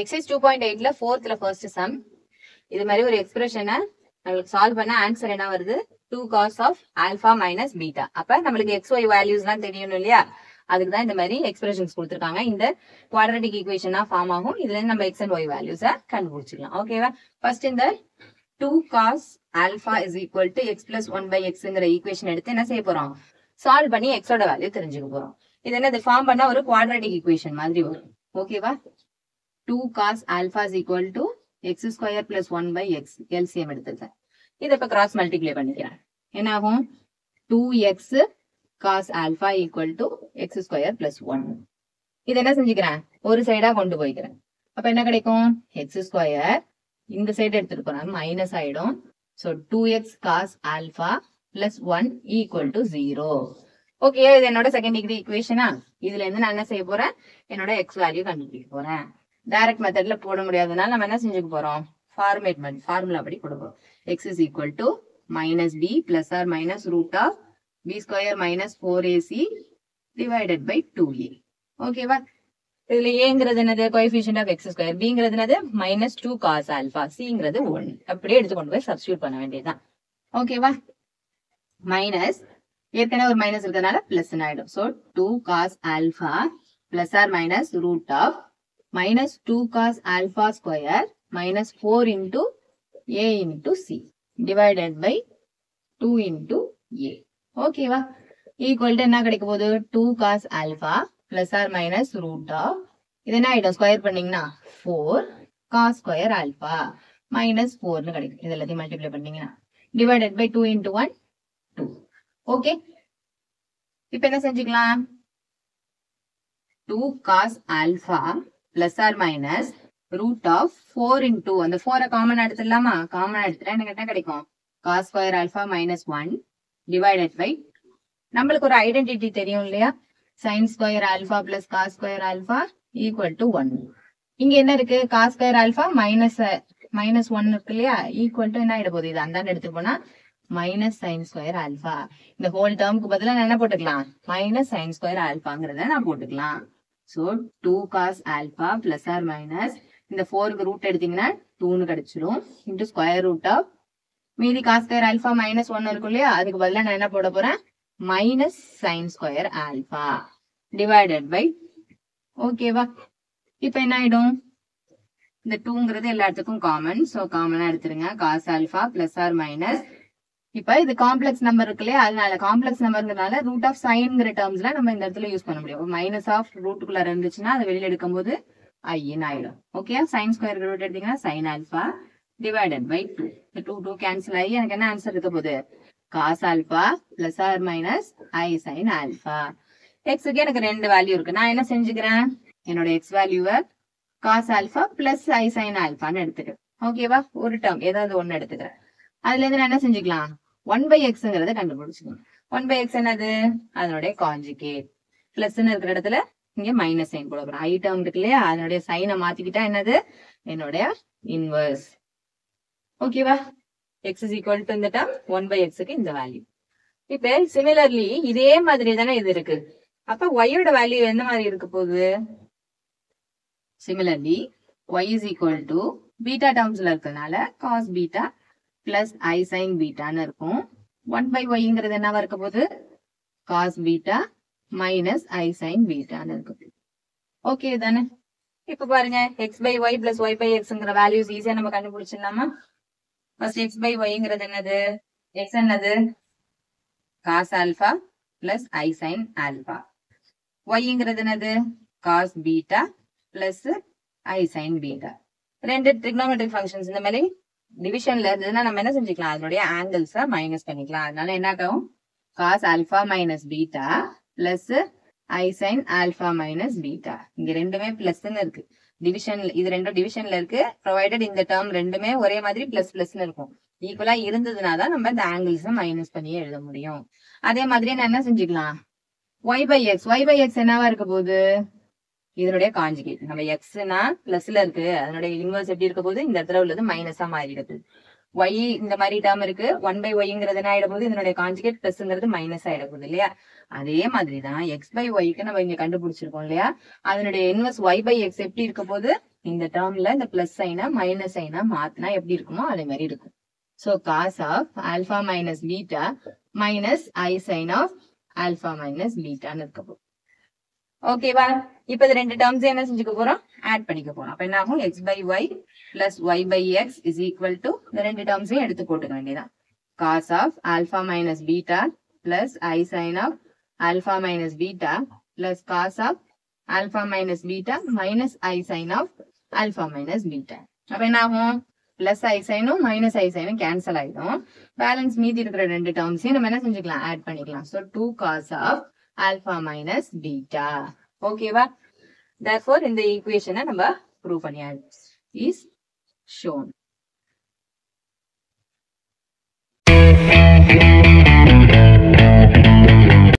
Exercise 2.8ல 4th first sum. இது மாதிரி ஒரு எக்ஸ்பிரஷனை நம்மளுக்கு சால்வ் பண்ண ஆன்சர் என்ன வருது? 2 cos of alpha minus beta. அப்ப நம்மளுக்கு xy வேல்யூஸ்லாம் தெரியணும் இல்லையா? அதுக்கு தான் இந்த மாதிரி எக்ஸ்பிரஷன்ஸ் கொடுத்துருக்காங்க. இந்த குவாட்ரட்டிக் ஈக்குவேஷனா ஃபார்ம் ஆகும். இதுல இருந்து நம்ம x and y வேல்யூஸை கண்டுபிடிச்சிக்கலாம். ஓகேவா? ஃபர்ஸ்ட் இந்த 2 cos alpha is equal to x plus 1 by xங்கிற equation எடுத்து என்ன செய்ய போறோம்? சால்வ் பண்ணி x ஓட வேல்யூ தெரிஞ்சுக்க போறோம். இது என்ன, இது ஃபார்ம் பண்ணா ஒரு குவாட்ரட்டிக் ஈக்குவேஷன் மாதிரி வரும். ஓகேவா? 2 cos alpha is equal to x square plus 1 by x. LCM எடுத்துருக்கேன். இதை இப்ப கிராஸ் மல்டிப்ளை பண்ணிக்கிறேன். என்ன ஆகும்? 2x cos alpha equal to x square plus 1. இது என்ன செஞ்சுக்கிறேன்? ஒரு சைடா கொண்டு போய்க்கிறேன். அப்ப என்ன கிடைக்கும்? x square இந்த சைடு எடுத்துட்டு போறேன், மைனஸ் ஆயிடும். So 2x cos alpha plus 1 equal to 0. Okay, இது என்னோட செகண்ட் டிகிரி ஈக்குவேஷனா? இதுல இருந்து நான் என்ன செய்ய போறேன்? என்னோட x வேல்யூ கண்டுபிடிக்க போறேன். டைரக்ட் மெத்தட்ல போட முடியாதனால நம்ம என்ன செஞ்சுக்க போறோம்? ஃபார்முலா படி கொடுப்போம். x is equal to minus b plus or minus root of b square minus 4ac divided by 2a. ஓகேவா? இதுல ஏங்கிறது என்னது? Coefficient of x square. பிங்கிறது என்னது? minus 2 cos alpha. சிங்கிறது 1. அப்படியே எடுத்து கொண்டு போய் சப்ஸ்டியூட் பண்ண வேண்டியதுதான். ஓகேவா? மைனஸ், ஏற்கனவே ஒரு மைனஸ் இருக்கிறதுனால பிளஸ் ஆயிடும். So 2 cos alpha plus or minus root of minus 2 cos alpha square minus 4 into a into c divided by 2 into a. ஓகேவா? ஈக்குவல் டு என்ன கிடைக்க போகுது? 2 cos alpha plus or minus root of, இது என்ன ஆயிடும்? Square பண்ணீங்கன்னா 4 cos square alpha minus 4 கிடைக்கும். இது எல்லாத்தையும் மல்டிப்ளை பண்ணீங்கன்னா divided by 2 into 1 2. ஓகே, இப்ப என்ன செஞ்சுக்கலாம்? 2 cos alpha plus or minus root of 4 into, அந்த 4 காமன் எடுத்துடலாமா? காமன் எடுத்துட்டா எனக்கு என்ன கிடைக்கும்? cos square alpha minus 1 divided by, நம்மளுக்கு ஒரு ஐடென்டிட்டி தெரியும் இல்லையா? sin square alpha plus cos square alpha equal to 1. இங்க என்ன இருக்கு? cos square alpha minus 1 இருக்கு இல்லையா? equal to என்ன ஆயிட போகுது? இது அந்தாண்டு எடுத்து போனா minus sin square alpha. இந்த ஹோல் டேர்முக்கு பதிலா நான் என்ன போட்டுக்கலாம்? minus sin square alphaங்கிறத நான் போட்டுக்கலாம். So 2 cos alpha plus or minus, இந்த 4க்கு ரூட் எடுத்தீங்கன்னா 2ன்னு கிடைச்சிரும், into square root of, மீதி cos square alpha minus 1 இருக்கும் இல்லையா? அதுக்கு பதிலா நான் என்ன போட போறேன்? minus sin square alpha divided by, ஓகேவா? இப்ப என்ன ஆயிடும்? இந்த 2ங்கிறது எல்லாத்துக்கும் காமன். சோ காமனா எடுத்துருங்க. cos alpha plus or minus, இப்ப இது காம்ப்ளெக்ஸ் நம்பர் இருக்கு இல்லையா? அதனால காம்ப்ளெக்ஸ் நம்பர்ங்கிறதுனால ரூட் ஆஃப் சைன்ங்கிற டேர்ம்ஸ்ல நம்ம இந்த இடத்துல யூஸ் பண்ண முடியும். மைனஸ் ஆஃப் ரூட்டுக்குள்ள இருந்துச்சுன்னா அதை வெளியில எடுக்கும் போது ஐன்னு ஆயிடும். ஓகே, சைன் ஸ்கொயர் ரூட் எடுத்தீங்கன்னா சைன் ஆல்பா டிவைடட் பை 2. இந்த 2 கேன்சல் ஆகி எனக்கு என்ன ஆன்சர் இருக்க போகுது? Cos alpha plus r minus i sine alpha. எக்ஸுக்கு எனக்கு 2 வேல்யூ இருக்கு. நான் என்ன செஞ்சுக்கிறேன்? என்னோட எக்ஸ் வேல்யூவை cos alpha plus i sign ஆல்பான்னு எடுத்துக்கிறேன். ஓகேவா? ஒரு டேர்ம் ஏதாவது ஒன்னு எடுத்துக்கிறேன். அதுல இருந்து நான் என்ன செஞ்சுக்கலாம்? 1 by xங்கிறத கண்டுபிடிச்சுக்கணும். 1 by x என்னது? அதனுடைய கான்ஜுகேட். பிளஸ்ன்னு இருக்கிற இடத்துல இங்க மைனஸ் சைன் போட போறோம். ஐ டேர்ம் இருக்கு இல்லையா? அதனுடைய சைனை மாத்திக்கிட்டா என்னது? என்னுடைய இன்வர்ஸ். ஓகேவா? x is equal to இந்த டேர்ம் 1 by xக்கு இந்த வேல்யூ. இப்ப சிமிலர்லி இதே மாதிரி தானே இது இருக்கு. அப்ப y ஓட வேல்யூ எந்த மாதிரி இருக்க போகுது? Similarly y is equal to beta டேர்ம்ஸ்ல இருக்கனால cos beta plus i sine பீட்டான்னு இருக்கும். 1 by yங்கிறது என்னவா இருக்க போகுது? cos beta minus i sine பீட்டான்னு இருக்கும். ஓகே தானே? இப்ப பாருங்க, x by y plus y by xங்கிற வேல்யூஸ் ஈஸியா நம்ம கண்டுபிடிச்சிடலாமா? ஃபர்ஸ்ட் x by yங்கிறது என்னது? x என்னது? cos alpha plus i sine alpha. yங்கிறது என்னது? cos beta plus i sine beta. ரெண்டு ட்ரிக்னோமெட்ரிக் ஃபங்க்ஷன்ஸ் இந்த மாதிரி டிவிஷன்ல இருந்ததுன்னா நம்ம என்ன செஞ்சுக்கலாம்? அதனுடைய ஆங்கிள்ஸை மைனஸ் பண்ணிக்கலாம். அதனால என்ன ஆகும்? cos alpha minus beta plus i sine alpha minus beta. இங்க ரெண்டுமே பிளஸ்ன்னு இருக்கு. டிவிஷன்ல இது ரெண்டும் டிவிஷன்ல இருக்கு. ப்ரொவைடட் இந்த டேர்ம் ரெண்டுமே ஒரே மாதிரி பிளஸ் பிளஸ்ன்னு இருக்கும். ஈக்குவலா இருந்ததுனா தான் நம்ம இந்த ஆங்கிள்ஸை மைனஸ் பண்ணியே எழுத முடியும். அதே மாதிரியே நான் என்ன செஞ்சுக்கலாம்? y by x என்னவா இருக்க போகுது? இதனுடைய கான்ஜுகேட். நம்ம எக்ஸ்னா பிளஸ்ல இருக்கு, அதனுடைய இன்வர்ஸ் எப்படி இருக்க போகுது? இந்த இடத்துல உள்ளது மைனஸா மாறிடுது. y இந்த மாதிரி டேர்ம் இருக்கு. 1 by yங்கிறது என்ன ஆயிட போகுது? இதனுடைய கான்ஜுகேட் பிளஸ்ங்கிறது மைனஸ் ஆயிட போகுது இல்லையா? அதே மாதிரிதான் x by yக்கு நம்ம இங்க கண்டுபிடிச்சிருக்கோம் இல்லையா? அதனுடைய இன்வர்ஸ் y by x எப்படி இருக்க போகுது? இந்த டேர்ம்ல இந்த பிளஸ் சைனை மைனஸ் சைனா மாத்தினா எப்படி இருக்குமோ அதே மாதிரி இருக்கும். So cos of alpha minus beta minus i sine of alpha minus பீட்டான்னு இருக்க போகும். ஓகேவா? இப்ப இது ரெண்டு டேர்ம்ஸ் என்ன செஞ்சுக்க போறோம்? ஆட் பண்ணிக்க போறோம். அப்ப என்ன ஆகும்? x by y plus y by x is equal to இந்த ரெண்டு டேர்ம்ஸையும் எடுத்து போட்டுக்க வேண்டியதான். cos of alpha minus beta plus I sin of alpha minus beta plus cos of alpha minus beta minus I sin of alpha minus beta. அப்ப என்ன ஆகும்? Plus ஐ சைனும் minus ஐ சைனும் cancel ஆயிடும். Balance மீதி இருக்கிற ரெண்டு டேர்ம்ஸையும் நம்ம என்ன செஞ்சுக்கலாம்? ஆட் பண்ணிக்கலாம். So 2 cos of alpha minus beta. ஓகேவா? therefore இந்த ஈக்குவேஷனை நம்ம ப்ரூவ் பண்ணியாச்சு. is shown.